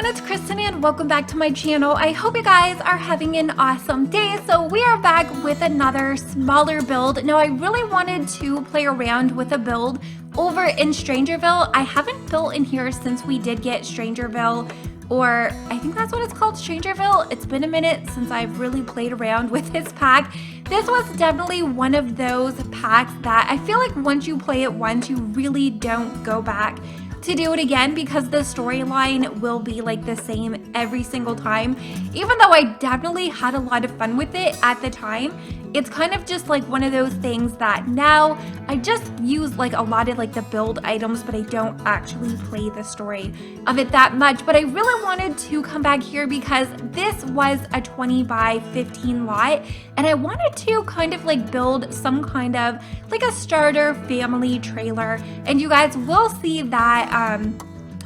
everyone, it's Kristen and welcome back to my channel. I hope you guys are having an awesome day. So we are back with another smaller build. Now I really wanted to play around with a build over in StrangerVille. I haven't built in here since we did get StrangerVille, or I think that's what it's called, StrangerVille. It's been a minute since I've really played around with this pack. This was definitely one of those packs that I feel like once you play it once, you really don't go back to do it again because the storyline will be like the same every single time. Even though I definitely had a lot of fun with it at the time, it's kind of just like one of those things that now I just use like a lot of like the build items, but I don't actually play the story of it that much. But I really wanted to come back here because this was a 20 by 15 lot and I wanted to kind of like build some kind of like a starter family trailer. And you guys will see that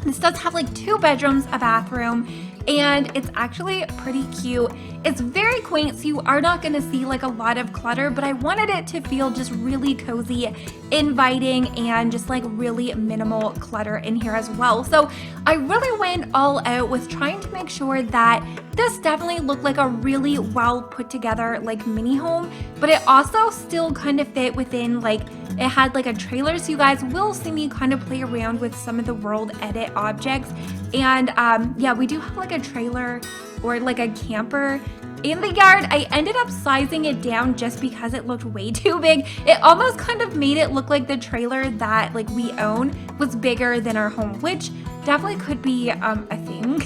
this does have like 2 bedrooms, a bathroom, and it's actually pretty cute. It's very quaint, so you are not going to see like a lot of clutter, but I wanted it to feel just really cozy, inviting, and just like really minimal clutter in here as well. So I really went all out with trying to make sure that this definitely looked like a really well put together like mini home, but it also still kind of fit within like it had like a trailer, so you guys will see me kind of play around with some of the world edit objects. And yeah, we do have like a trailer or like a camper in the yard. I ended up sizing it down just because it looked way too big. It almost kind of made it look like the trailer that like we own was bigger than our home, which definitely could be a thing.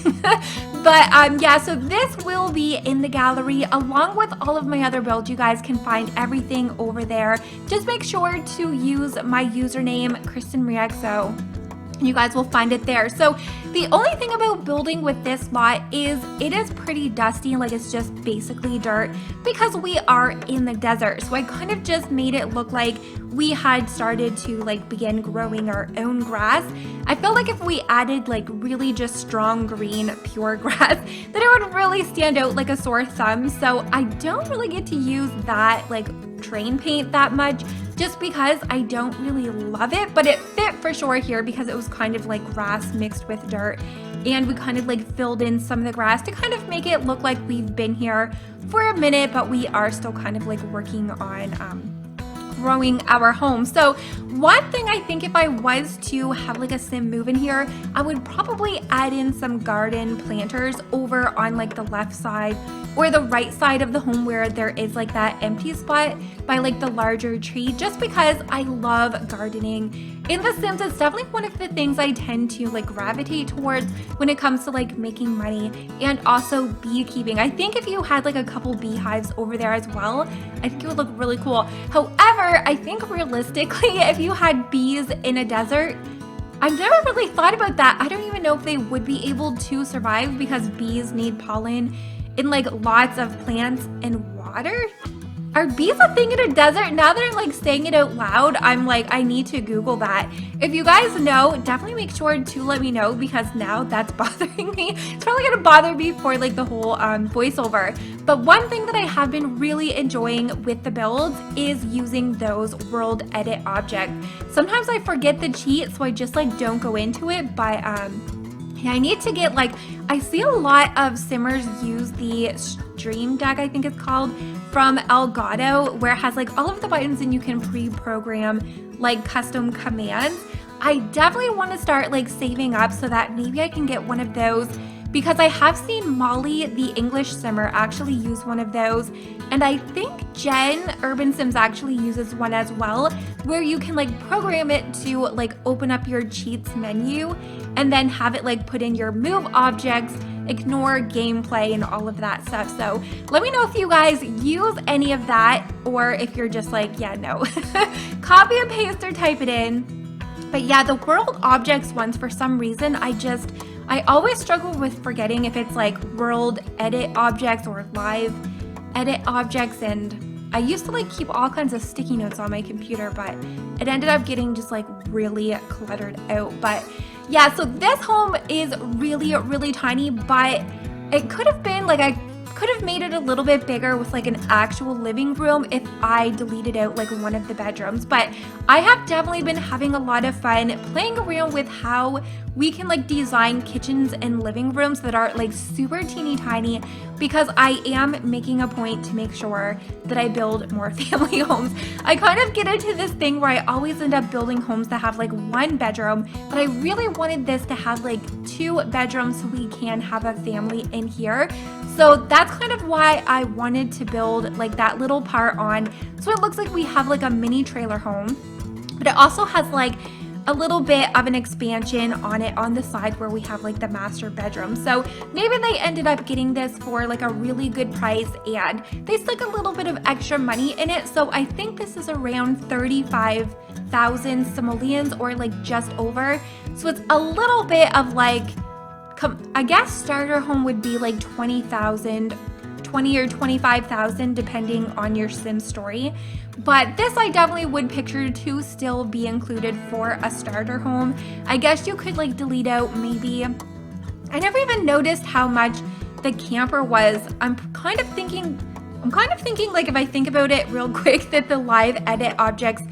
But yeah, so this will be in the gallery along with all of my other builds. You guys can find everything over there. Just make sure to use my username KrystinMyrieXo. You guys will find it there. So the only thing about building with this lot is it is pretty dusty, like it's just basically dirt because we are in the desert. So I kind of just made it look like we had started to like begin growing our own grass. I felt like if we added like really just strong green pure grass, then it would really stand out like a sore thumb. So I don't really get to use that like train paint that much just because I don't really love it, but it fit for sure here because it was kind of like grass mixed with dirt, and we kind of like filled in some of the grass to kind of make it look like we've been here for a minute, but we are still kind of like working on growing our home. So one thing I think if I was to have like a sim move in here, I would probably add in some garden planters over on like the left side or the right side of the home where there is like that empty spot by like the larger tree, just because I love gardening. In The Sims, it's definitely one of the things I tend to like gravitate towards when it comes to like making money and also beekeeping. I think if you had like a couple beehives over there as well, I think it would look really cool. However, I think realistically, if you had bees in a desert, I've never really thought about that. I don't even know if they would be able to survive because bees need pollen in like lots of plants and water. Are bees a thing in a desert? Now that I'm like saying it out loud, I'm like, I need to Google that. If you guys know, definitely make sure to let me know because now that's bothering me. It's probably gonna bother me for like the whole voiceover. But one thing that I have been really enjoying with the builds is using those world edit objects. Sometimes I forget the cheat, so I just like don't go into it, but yeah, I need to get like, I see a lot of simmers use the Stream Deck, I think it's called, from Elgato, where it has like all of the buttons and you can pre-program like custom commands. I definitely want to start like saving up so that maybe I can get one of those, because I have seen Molly, the English simmer, actually use one of those. And I think Jen, Urban Sims, actually uses one as well, where you can like program it to like open up your cheats menu and then have it like put in your move objects, ignore gameplay, and all of that stuff. So let me know if you guys use any of that, or if you're just like, yeah, no. Copy and paste or type it in. But yeah, the world objects ones, for some reason, I always struggle with forgetting if it's like world edit objects or live edit objects, and I used to like keep all kinds of sticky notes on my computer, but it ended up getting just like really cluttered out. But yeah, so this home is really, really tiny, but it could have been like, I could have made it a little bit bigger with like an actual living room if I deleted out like one of the bedrooms. But I have definitely been having a lot of fun playing around with how we can like design kitchens and living rooms that are like super teeny tiny, because I am making a point to make sure that I build more family homes. I kind of get into this thing where I always end up building homes that have like one bedroom, but I really wanted this to have like 2 bedrooms so we can have a family in here. So that's kind of why I wanted to build like that little part on, so it looks like we have like a mini trailer home, but it also has like a little bit of an expansion on it on the side where we have like the master bedroom. So maybe they ended up getting this for like a really good price and they stuck a little bit of extra money in it. So I think this is around 35,000 simoleons, or like just over. So it's a little bit of like, I guess starter home would be like 20,000, 20 or 25,000 depending on your sim story. But this I definitely would picture to still be included for a starter home. I guess you could like delete out maybe, I never even noticed how much the camper was. I'm kind of thinking like, if I think about it real quick, that the live edit objects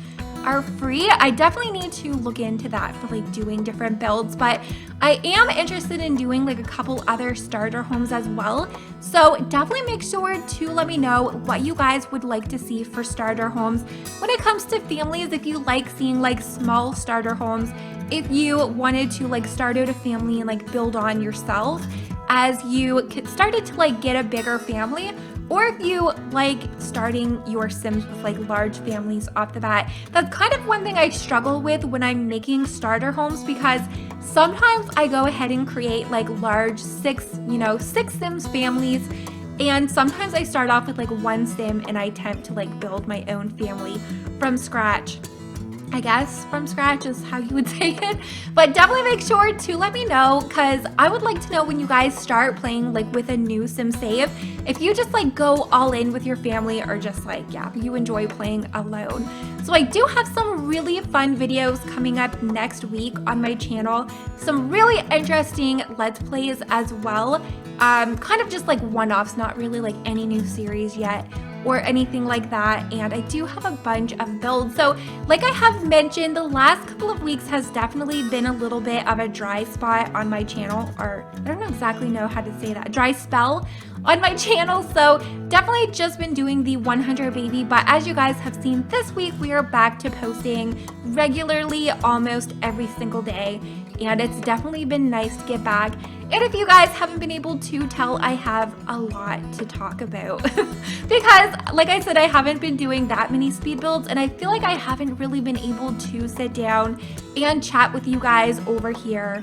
are free. I definitely need to look into that for like doing different builds, but I am interested in doing like a couple other starter homes as well. So definitely make sure to let me know what you guys would like to see for starter homes. When it comes to families, if you like seeing like small starter homes, if you wanted to like start out a family and like build on yourself as you started to like get a bigger family, or if you like starting your sims with like large families off the bat. That's kind of one thing I struggle with when I'm making starter homes, because sometimes I go ahead and create like large 6 sims families, and sometimes I start off with like 1 sim and I attempt to like build my own family from scratch. I guess from scratch is how you would say it, but definitely make sure to let me know, because I would like to know when you guys start playing like with a new sim save, if you just like go all in with your family, or just like, yeah, you enjoy playing alone. So I do have some really fun videos coming up next week on my channel, some really interesting let's plays as well, kind of just like one-offs, not really like any new series yet or anything like that. And I do have a bunch of builds. So like I have mentioned, the last couple of weeks has definitely been a little bit of a dry spot on my channel, or I don't exactly know how to say that, dry spell on my channel. So definitely just been doing the 100 baby, but as you guys have seen this week, we are back to posting regularly almost every single day, and it's definitely been nice to get back. And if you guys haven't been able to tell, I have a lot to talk about because like I said, I haven't been doing that many speed builds, and I feel like I haven't really been able to sit down and chat with you guys over here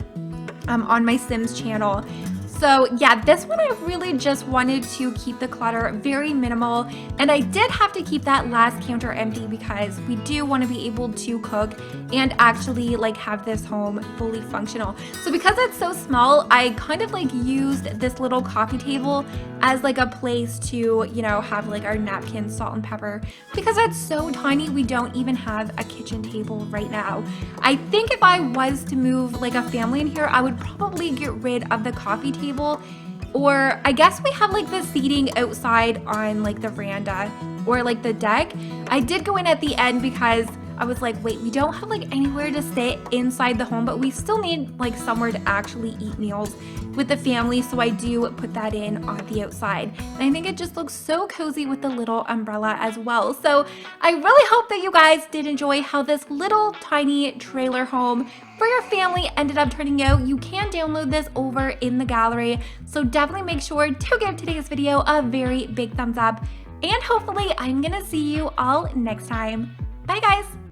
on my Sims channel. So yeah, this one I really just wanted to keep the clutter very minimal, and I did have to keep that last counter empty because we do want to be able to cook and actually like have this home fully functional. So because it's so small, I kind of like used this little coffee table as like a place to, you know, have like our napkins, salt and pepper. Because it's so tiny, we don't even have a kitchen table right now. I think if I was to move like a family in here, I would probably get rid of the coffee table, or I guess we have like the seating outside on like the veranda or like the deck. I did go in at the end because I was like, wait, we don't have like anywhere to sit inside the home, but we still need like somewhere to actually eat meals with the family, so I do put that in on the outside. And I think it just looks so cozy with the little umbrella as well. So I really hope that you guys did enjoy how this little tiny trailer home for your family ended up turning out. You can download this over in the gallery, so definitely make sure to give today's video a very big thumbs up, and hopefully I'm gonna see you all next time. Bye guys!